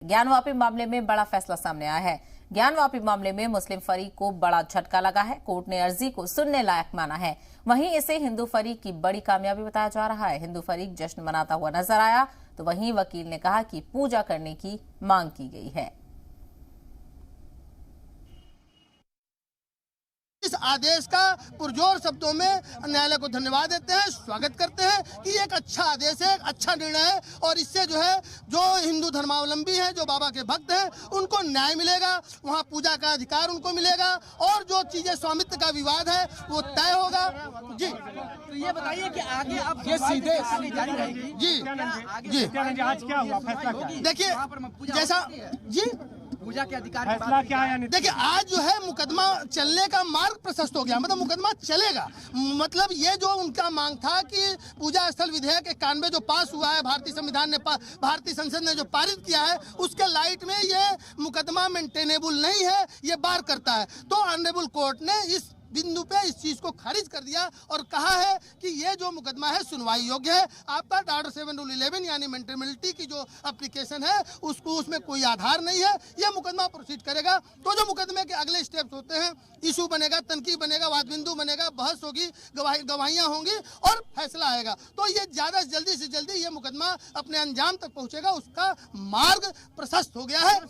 ज्ञानवापी मामले में बड़ा फैसला सामने आया है। ज्ञानवापी मामले में मुस्लिम फरीक को बड़ा झटका लगा है। कोर्ट ने अर्जी को सुनने लायक माना है। वहीं इसे हिंदू फरीक की बड़ी कामयाबी बताया जा रहा है। हिंदू फरीक जश्न मनाता हुआ नजर आया, तो वहीं वकील ने कहा कि पूजा करने की मांग की गई है। इस आदेश का पुरजोर शब्दों में न्यायालय को धन्यवाद देते हैं, स्वागत करते हैं कि एक अच्छा आदेश है, एक अच्छा निर्णय है और इससे जो हिंदू धर्मावलंबी हैं, जो बाबा के भक्त हैं, उनको न्याय मिलेगा, वहां पूजा का अधिकार उनको मिलेगा और जो चीजें स्वामित्व का विवाद है वो तय होगा। जी, तो ये बताइए कि आगे अब ये सीधे जारी रहेगी। जी आज क्या हुआ फैसला क्या? देखिए जैसा जी पूजा के अधिकार फैसला क्या है? देखिए आज जो है मुकदमा चलने का मार्ग प्रशस्त हो गया, मतलब मुकदमा चलेगा। मतलब ये जो उनका मांग था कि पूजा स्थल विधेयक 91 जो पास हुआ है, भारतीय संसद ने जो पारित किया है, उसके लाइट में ये मुकदमा मेंटेनेबल नहीं है, ये बार करता है। तो ऑनरेबल कोर्ट ने इस बिंदु पे इस चीज को खारिज कर दिया और कहा है कि ये जो मुकदमा है सुनवाई योग्य है। आपका ऑर्डर 7 रूल 11 यानी मेंटेनेबिलिटी की जो एप्लीकेशन है उसमें कोई आधार नहीं है, ये मुकदमा प्रोसीड करेगा। तो जो मुकदमे के अगले स्टेप्स होते हैं, इशू बनेगा, तनकी बनेगा, वाद बिंदु बनेगा, बहस होगी, गवाहियां होंगी और फैसला आएगा। तो ये ज्यादा जल्दी से जल्दी ये मुकदमा अपने अंजाम तक पहुंचेगा, उसका मार्ग प्रशस्त हो गया है।